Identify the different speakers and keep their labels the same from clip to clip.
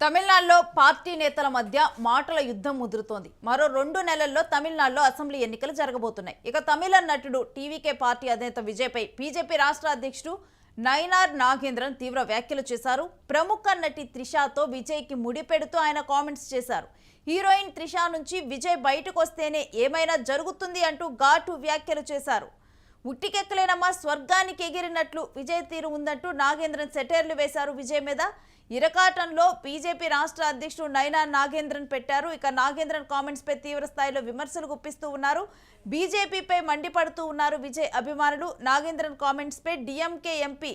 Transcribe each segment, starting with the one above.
Speaker 1: తమిళనాడులో పార్టీ నేతల మధ్య మాటల యుద్ధం ముదురుతోంది. మరో 2 నెలల్లో తమిళనాడులో అసెంబ్లీ ఎన్నికలు జరగబోతున్నాయి. ఇక తమిళ నటుడు టీవీకే పార్టీ అధినేత విజయ్పై బీజేపీ రాష్ట్ర అధ్యక్షుడు నయనార్ నాగేంద్రన్ తీవ్ర వ్యాఖ్యలు చేశారు. ప్రముఖ నటి త్రిషాతో విజయ్కి ముడిపెడుతూ ఆయన కామెంట్స్ చేశారు. హీరోయిన్ త్రిషా నుంచి విజయ్ బయటకు వస్తేనే ఏమైనా జరుగుతుంది అంటూ ఘాటు వ్యాఖ్యలు చేశారు. ఉట్టికెక్కలేనమ్మా స్వర్గానికి ఎగిరినట్లు విజయ్ తీరు ఉందంటూ నాగేంద్రన్ సెటైర్లు వేశారు విజయ్ మీద. ఇరకాటంలో బీజేపీ రాష్ట్ర అధ్యక్షుడు నయనార్ నాగేంద్రన్ పెట్టారు. ఇక నాగేంద్రన్ కామెంట్స్ పై తీవ్ర స్థాయిలో విమర్శలు గుప్పిస్తూ ఉన్నారు. బీజేపీపై మండిపడుతూ ఉన్నారు విజయ్ అభిమానులు. నాగేంద్రన్ కామెంట్స్ పై డీఎంకే ఎంపీ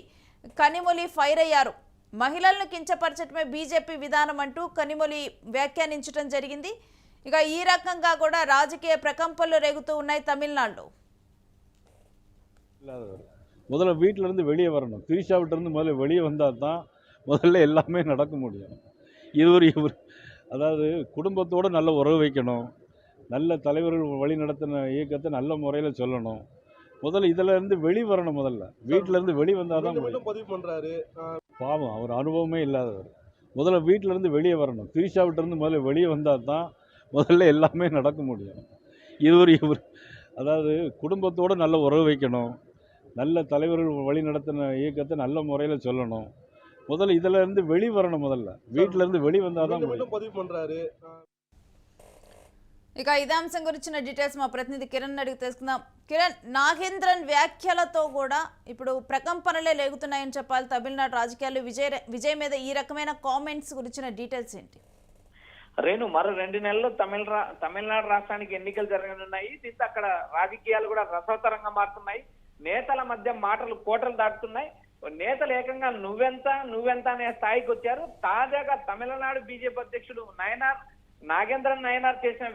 Speaker 1: కనిమొళి ఫైర్ అయ్యారు. మహిళలను కించపరచడమే బీజేపీ విధానం అంటూ కనిమొళి వ్యాఖ్యానించడం జరిగింది. ఇక ఈ రకంగా కూడా రాజకీయ ప్రకంపనలు రేగుతూ ఉన్నాయి తమిళనాడులో.
Speaker 2: முதல்ல வீட்டிலேருந்து வெளியே வரணும். திரிஷாவிட்டிருந்து முதல்ல வெளியே வந்தால் தான் முதல்ல எல்லாமே நடக்க முடியும். இவர் அதாவது குடும்பத்தோடு நல்ல உறவு வைக்கணும், நல்ல தலைவர்கள் வழி நடத்தின இயக்கத்தை நல்ல முறையில் சொல்லணும். முதல்ல இதில் இருந்து வெளி வரணும். முதல்ல வீட்டிலேருந்து வெளியே வந்தால் தான்
Speaker 3: பதிவு பண்ணுறாரு.
Speaker 2: பாவம், அவர் அனுபவமே இல்லாதவர். முதல்ல வீட்டிலேருந்து வெளியே வரணும். திரிஷாவிட்டிருந்து முதல்ல வெளியே வந்தால் தான் முதல்ல எல்லாமே நடக்க முடியும். இவர் அதாவது குடும்பத்தோடு நல்ல உறவு வைக்கணும், நல்ல தலைவர்கள் வழி நடத்தின இயக்கத்தை நல்ல முறையில் சொல்லணும். முதல்ல இதில் இருந்து வெளி வரணும். முதல்ல வீட்டிலேருந்து வெளி வந்தால் தான்
Speaker 3: பதிவு பண்ணுறாரு.
Speaker 1: ఇక ఇదే అంశం గురించిన డీటెయిల్స్ మా ప్రతినిధి కిరణ్ అడిగి తెలుసుకుందాం. కిరణ్, నాగేంద్రన్ వ్యాఖ్యలతో కూడా ఇప్పుడు ప్రకంపనలే లేగుతున్నాయని చెప్పాలి తమిళనాడు రాజకీయాల్లో. విజయ్ మీద ఈ రకమైన కామెంట్స్ గురించిన డీటెయిల్స్ ఏంటి?
Speaker 4: రేణు, మరో 2 నెలల్లో తమిళనాడు రాష్ట్రానికి ఎన్నికలు జరగనున్నాయి. దీంతో అక్కడ రాజకీయాలు కూడా రసవత్తరంగా మారుతున్నాయి. నేతల మధ్య మాటలు కోటలు దాటుతున్నాయి. నేతలు ఏకంగా నువ్వెంత అనే స్థాయికి వచ్చారు. తాజాగా తమిళనాడు బీజేపీ అధ్యక్షుడు నయనార్ నాగేంద్రన్ చేసిన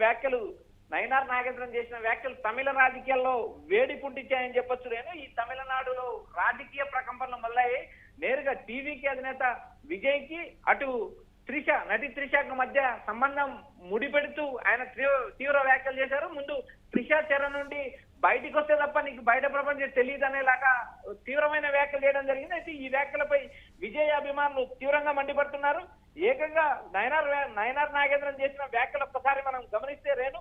Speaker 4: వ్యాఖ్యలు తమిళ రాజకీయాల్లో వేడి పుట్టించాయని చెప్పొచ్చు. నేను ఈ తమిళనాడులో రాజకీయ ప్రకంపనలు మొదలయ్యాయి. నేరుగా టీవీకి అధినేత విజయ్ కి అటు నటి త్రిషకు మధ్య సంబంధం ముడిపెడుతూ ఆయన తీవ్ర వ్యాఖ్యలు చేశారు. ముందు త్రిష చెర నుండి బయటికి వస్తే తప్ప నీకు బయట ప్రపంచం తెలియదు అనేలాగా తీవ్రమైన వ్యాఖ్యలు చేయడం జరిగింది. అయితే ఈ వ్యాఖ్యలపై విజయ్ అభిమానులు తీవ్రంగా మండిపడుతున్నారు. ఏకంగా నయనార్ నాగేంద్రన్ చేసిన వ్యాఖ్యలు ఒక్కసారి మనం గమనిస్తే రేణు,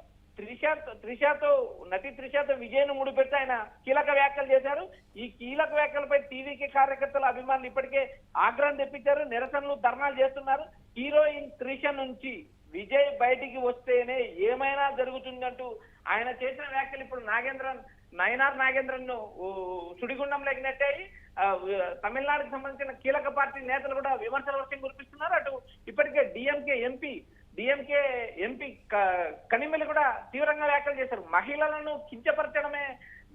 Speaker 4: నటి త్రిషతో విజయ్ను ముడిపెట్టి ఆయన కీలక వ్యాఖ్యలు చేశారు. ఈ కీలక వ్యాఖ్యలపై టీవీకి కార్యకర్తల అభిమానులు ఇప్పటికే ఆగ్రహం తెప్పించారు, నిరసనలు ధర్నాలు చేస్తున్నారు. హీరోయిన్ త్రిష నుంచి విజయ్ బయటికి వస్తేనే ఏమైనా జరుగుతుందంటూ ఆయన చేసిన వ్యాఖ్యలు ఇప్పుడు నయనార్ నాగేంద్రన్ ను సుడిగుండంలోకి నెట్టాయి. తమిళనాడుకు సంబంధించిన కీలక పార్టీ నేతలు కూడా విమర్శల వర్షం కురిపిస్తున్నారు. అటు ఇప్పటికే డిఎంకే ఎంపీ కనిమొళి కూడా తీవ్రంగా వ్యాఖ్యలు చేశారు. మహిళలను కించపరచడమే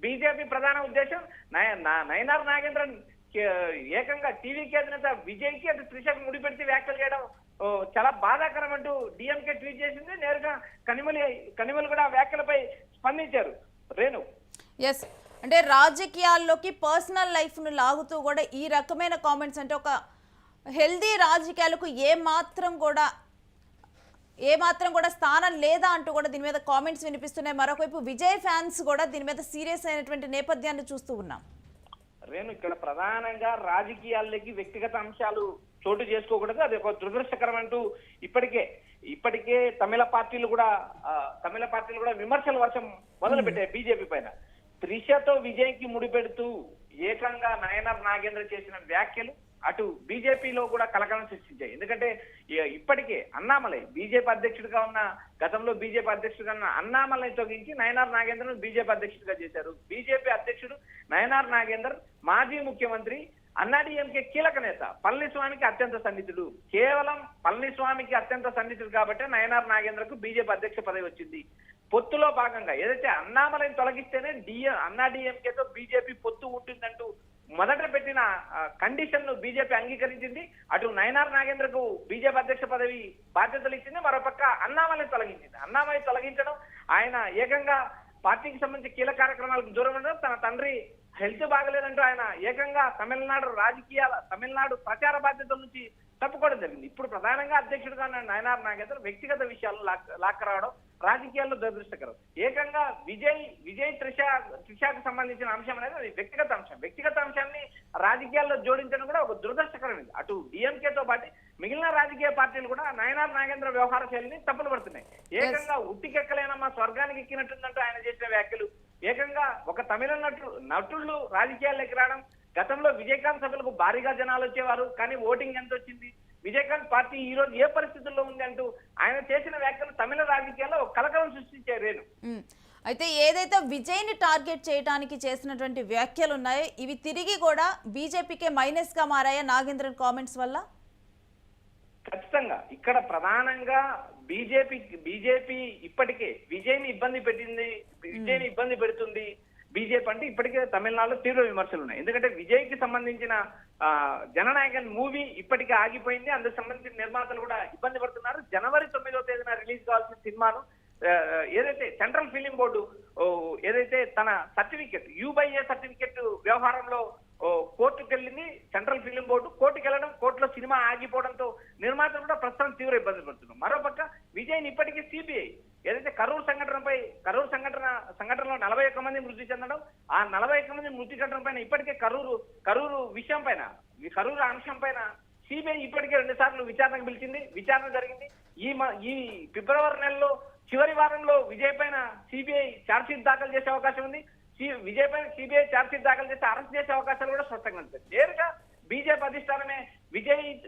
Speaker 4: బీజేపీ ప్రధాన ఉద్దేశం. నయనార్ నాగేంద్రన్ ఏకంగా టీవీకి అధినేత విజయ్ కి అటు త్రిషకు ముడిపెడితే వ్యాఖ్యలు చేయడం చాలా బాధాకరం అంటూ డిఎంకే ట్వీట్ చేసింది. నేరుగా కనిమొళి కూడా వ్యాఖ్యలపై స్పందించారు. రేణు,
Speaker 1: ఎస్, అంటే రాజకీయాల్లోకి పర్సనల్ లైఫ్ ను లాగుతూ కూడా ఈ రకమైన కామెంట్స్ అంటే ఒక హెల్దీ రాజకీయాలకు ఏ మాత్రం కూడా స్థానం లేదా అంటూ కూడా దీని మీద కామెంట్స్ వినిపిస్తున్నాయి. మరొకవైపు విజయ్ ఫ్యాన్స్ కూడా దీని మీద సీరియస్ అయినటువంటి నేపథ్యాన్ని చూస్తూ ఉన్నాం.
Speaker 4: రేణు, ఇక్కడ ప్రధానంగా రాజకీయాల్లోకి వ్యక్తిగత అంశాలు చోటు చేసుకోకూడదు, అది ఒక దురదృష్టకరం అంటూ ఇప్పటికే తమిళ పార్టీలు కూడా విమర్శల వర్షం మొదలు పెట్టాయి బీజేపీ పైన. త్రిషతో విజయ్ కి ముడిపెడుతూ ఏకంగా నయనార్ నాగేంద్ర చేసిన వ్యాఖ్యలు అటు బీజేపీలో కూడా కలకలం సృష్టించాయి. ఎందుకంటే ఇప్పటికే అన్నామలై గతంలో బీజేపీ అధ్యక్షుడిగా ఉన్న అన్నామలై తొలగించి నయనార్ నాగేంద్రను బీజేపీ అధ్యక్షుడిగా చేశారు. బీజేపీ అధ్యక్షుడు నయనార్ నాగేంద్ర మాజీ ముఖ్యమంత్రి, అన్నాడీఎంకే కీలక నేత, పళనిస్వామికి అత్యంత సన్నిహితుడు. కేవలం పళనిస్వామికి అత్యంత సన్నిహితుడు కాబట్టి నయనార్ నాగేంద్రకు బీజేపీ అధ్యక్ష పదవి వచ్చింది. పొత్తులో భాగంగా ఏదైతే అన్నామలైని తొలగిస్తేనే అన్నాడీఎంకేతో బీజేపీ పొత్తు ఉంటుందంటూ మొదట పెట్టిన కండిషన్ ను బీజేపీ అంగీకరించింది. అటు నయనార్ నాగేంద్రకు బీజేపీ అధ్యక్ష పదవి బాధ్యతలు ఇచ్చింది. మరోపక్క అన్నామలైని తొలగించింది. అన్నామలై తొలగించడం, ఆయన ఏకంగా పార్టీకి సంబంధించి కీలక కార్యక్రమాలకు దూరం ఉండడం, తన తండ్రి హెల్త్ బాగలేదంటూ ఆయన ఏకంగా తమిళనాడు ప్రచార బాధ్యతల నుంచి తప్పుకోవడం జరిగింది. ఇప్పుడు ప్రధానంగా అధ్యక్షుడిగా ఉన్న నయనార్ నాగేంద్ర వ్యక్తిగత విషయాల్లో లాక్క రావడం రాజకీయాల్లో దురదృష్టకరం. ఏకంగా విజయ్ త్రిషకు సంబంధించిన అంశం అనేది అది వ్యక్తిగత అంశం. వ్యక్తిగత అంశాన్ని రాజకీయాల్లో జోడించడం కూడా ఒక దురదృష్టకరమైంది. అటు డిఎంకేతో పాటు మిగిలిన రాజకీయ పార్టీలు కూడా నయనార్ నాగేంద్ర వ్యవహార శైలిని తప్పులు పడుతున్నాయి. ఏకంగా ఉట్టికెక్కలేనమ్మా స్వర్గానికి ఎక్కినట్టుందంటూ ఆయన చేసిన వ్యాఖ్యలు, ఏకంగా ఒక తమిళ నటుళ్ళు రాజకీయాల్లోకి రావడం. గతంలో విజయకాంత్ సభలకు భారీగా జనాలు వచ్చేవారు, కానీ ఓటింగ్ ఎంత వచ్చింది, విజయకాంత్ పార్టీ ఈ రోజు ఏ పరిస్థితుల్లో ఉంది అంటూ ఆయన చేసిన వ్యాఖ్యలు తమిళ రాజకీయాల్లో కలకలం సృష్టించారు.
Speaker 1: అయితే ఏదైతే విజయ్ ని టార్గెట్ చేయడానికి చేసినటువంటి వ్యాఖ్యలు ఉన్నాయో ఇవి తిరిగి కూడా బీజేపీకే మైనస్ గా మారాయా నాగేంద్రన్ కామెంట్స్ వల్ల?
Speaker 4: ఖచ్చితంగా ఇక్కడ ప్రధానంగా బీజేపీ ఇప్పటికే విజయ్ని ఇబ్బంది పెడుతుంది. బీజేపీ అంటే ఇప్పటికే తమిళనాడులో తీవ్ర విమర్శలు ఉన్నాయి. ఎందుకంటే విజయ్కి సంబంధించిన జననాయకన్ మూవీ ఇప్పటికే ఆగిపోయింది. అందుకు సంబంధించిన నిర్మాతలు కూడా ఇబ్బంది పడుతున్నారు. జనవరి 9వ తేదీన రిలీజ్ కావాల్సిన సినిమాను ఏదైతే సెంట్రల్ ఫిలిం బోర్డు ఏదైతే తన సర్టిఫికెట్ U/A సర్టిఫికెట్ వ్యవహారంలో కోర్టుకు వెళ్ళింది. సెంట్రల్ ఫిలిం బోర్డు కోర్టుకు వెళ్ళడం, కోర్టులో సినిమా ఆగిపోవడంతో నిర్మాతలు కూడా ప్రస్తుతం తీవ్ర ఇబ్బంది పడుతున్నారు. మరోపక్క విజయ్ని ఇప్పటికీ సిబిఐ ఏదైతే కరూరు సంఘటనలో 41 మంది మృతి చెందడం, ఆ 41 మంది మృతి చెందడం పైన ఇప్పటికే కరూరు విషయం పైన కరూరు అంశం పైన సిబిఐ ఇప్పటికే 2 సార్లు విచారణకు పిలిచింది. విచారణ జరిగింది. ఈ ఫిబ్రవరి నెలలో చివరి వారంలో విజయ్ పైన సిబిఐ ఛార్జ్షీట్ దాఖలు చేసే అవకాశం ఉంది. విజయ్ పైన సిబిఐ ఛార్జ్షీట్ దాఖలు చేసి అరెస్ట్ చేసే అవకాశాలు కూడా స్పష్టంగా ఉంటాయి. నేరుగా బీజేపీ అధిష్టానమే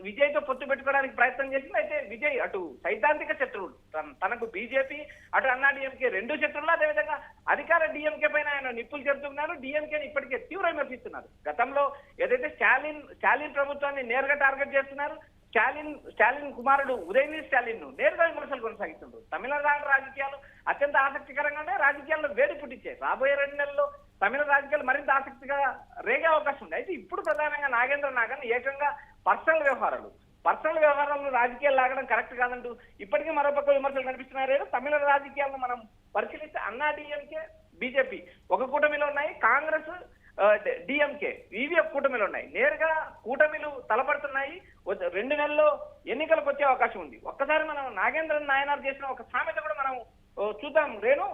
Speaker 4: విజయ్తో పొత్తు పెట్టుకోవడానికి ప్రయత్నం చేసింది. అయితే విజయ్ అటు సైద్ధాంతిక శత్రువులు, తనకు బీజేపీ అటు అన్నా డిఎంకే 2 శత్రువులు. అదేవిధంగా అధికార డిఎంకే పైన ఆయన నిప్పులు చెబుతున్నారు. డిఎంకేని ఇప్పటికే తీవ్ర విమర్శిస్తున్నారు. గతంలో ఏదైతే స్టాలిన్ ప్రభుత్వాన్ని నేరుగా టార్గెట్ చేస్తున్నారు. స్టాలిన్ కుమారుడు ఉదయనిధి స్టాలిన్ ను నేరుగా విమర్శలు కొనసాగిస్తున్నారు. తమిళనాడు రాజకీయాలు అత్యంత ఆసక్తికరంగానే రాజకీయాల్లో వేడి పుట్టించాయి. రాబోయే 2 నెలల్లో తమిళ రాజకీయాలు మరింత ఆసక్తిగా రేగే అవకాశం ఉంది. అయితే ఇప్పుడు ప్రధానంగా నాగన్ ఏకంగా పర్సనల్ వ్యవహారాలను రాజకీయాలు లాగడం కరెక్ట్ కాదంటూ ఇప్పటికీ మరోపక్క విమర్శలు కనిపిస్తున్నాయి. తమిళ రాజకీయాలను మనం పరిశీలిస్తే అన్నా డిఎంకే బీజేపీ ఒక కూటమిలో ఉన్నాయి, కాంగ్రెస్ డిఎంకే ఇవి ఒక కూటమిలో ఉన్నాయి. నేరుగా కూటమిలు తలపడుతున్నాయి. 2 నెలల్లో ఎన్నికలకు వచ్చే అవకాశం ఉంది. ఒక్కసారి మనం నాగేంద్రన్ నాయనార్ చేసిన ఒక సామెత కూడా మనం చూద్దాం. రేణు,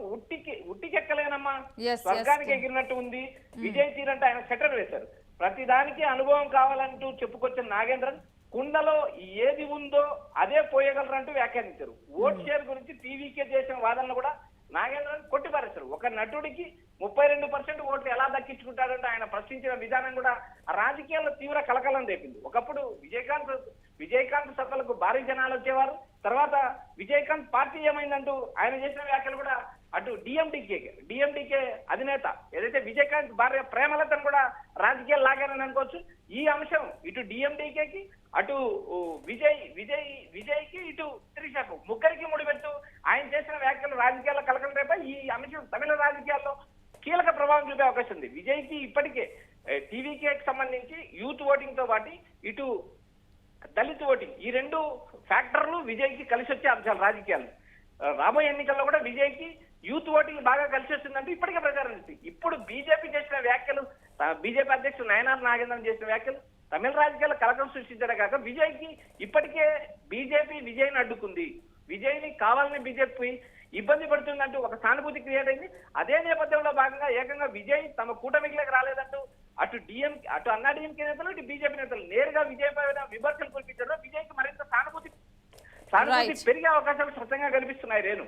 Speaker 4: ఉట్టికెక్కలేనమ్మా స్వర్గానికి ఎగిరినట్టు ఉంది విజయ్ తీరంటే ఆయన సెటర్ వేశారు. ప్రతి దానికి అనుభవం కావాలంటూ చెప్పుకొచ్చిన నాగేంద్రన్ కుండలో ఏది ఉందో అదే పోయగలరంటూ వ్యాఖ్యానించారు. ఓట్ షేర్ గురించి టీవీకే చేసిన వాదనలు కూడా నాగేంద్రన్ కొట్టిపారేశారు. ఒక నటుడికి 32% ఓట్లు ఎలా దక్కించుకుంటాడంటే ఆయన ప్రశ్నించిన విధానం కూడా రాజకీయాల్లో తీవ్ర కలకలం రేపింది. ఒకప్పుడు విజయకాంత్ సభలకు భారీ జనాలు వచ్చేవారు. తర్వాత విజయకాంత్ పార్టీ ఏమైందంటూ ఆయన చేసిన వ్యాఖ్యలు కూడా అటు డిఎండికే అధినేత ఏదైతే విజయకాంత్ భార్య ప్రేమలతను కూడా రాజకీయాలు లాగారని అనుకోవచ్చు. ఈ అంశం ఇటు డిఎండికేకి అటు విజయ్కి ఇటు త్రిషకు ముగ్గురికి ముడిపెట్టు ఆయన చేసిన వ్యాఖ్యలు రాజకీయాల్లో కలకలం రేప ఈ అంశం తమిళ రాజకీయాల్లో కీలక ప్రభావం చూపే అవకాశం ఉంది. విజయ్కి ఇప్పటికే టీవీకేకి సంబంధించి యూత్ ఓటింగ్ తో పాటు ఇటు దళిత్ ఓటింగ్ ఈ 2 ఫ్యాక్టర్లు విజయ్కి కలిసి వచ్చే అంశాలు రాజకీయాలు. రాబోయే ఎన్నికల్లో కూడా విజయ్కి యూత్ ఓటింగ్ బాగా కలిసి వస్తుందంటే ఇప్పటికే ప్రచారం చేస్తుంది. ఇప్పుడు బీజేపీ చేసిన వ్యాఖ్యలు, బీజేపీ అధ్యక్షుడు నయనార్ నాగేంద్రన్ చేసిన వ్యాఖ్యలు తమిళ రాజకీయాల్లో కలకలం సృష్టించడం కాక విజయ్కి ఇప్పటికే బీజేపీ విజయ్ని అడ్డుకుంది. విజయ్ని కావాలని బీజేపీ ఇబ్బంది పడుతుందంటూ ఒక సానుభూతి క్రియేట్ అయింది. అదే నేపథ్యంలో భాగంగా ఏకంగా విజయ్ తమ కూటమికి రాలేదంటూ అటు అన్నా డిఎంకే నేతలు ఇటు బీజేపీ నేతలు నేరుగా విజయ్ పైన విమర్శలు కురిపించారు. విజయ్కి మరింత సానుభూతి పెరిగే అవకాశాలు స్పష్టంగా కనిపిస్తున్నాయి. Renu,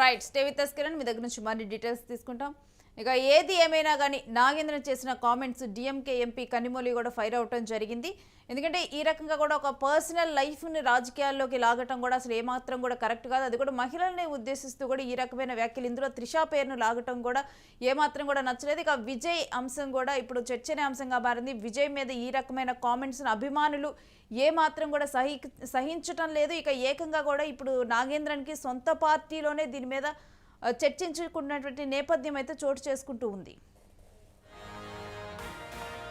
Speaker 1: right, stay with us Kiran. మీ దగ్గర నుంచి మరిన్ని డీటెయిల్స్ తీసుకుంటాం. ఇక ఏది ఏమైనా కానీ నాగేంద్రన్ చేసిన కామెంట్స్ డిఎంకే ఎంపీ కనిమొళి కూడా ఫైర్ అవటం జరిగింది. ఎందుకంటే ఈ రకంగా కూడా ఒక పర్సనల్ లైఫ్ని రాజకీయాల్లోకి లాగటం కూడా అసలు ఏమాత్రం కూడా కరెక్ట్ కాదు. అది కూడా మహిళల్ని ఉద్దేశిస్తూ కూడా ఈ రకమైన వ్యాఖ్యలు, ఇందులో త్రిషా పేరును లాగటం కూడా ఏమాత్రం కూడా నచ్చలేదు. ఇక విజయ్ అంశం కూడా ఇప్పుడు చర్చనే అంశంగా మారింది. విజయ్ మీద ఈ రకమైన కామెంట్స్ని అభిమానులు ఏమాత్రం కూడా సహించటం లేదు. ఇక ఏకంగా కూడా ఇప్పుడు నాగేంద్రన్కి సొంత పార్టీలోనే దీని మీద చర్చించుకున్నటువంటి నేపథ్యం అయితే చోటు చేసుకుంటూ ఉంది.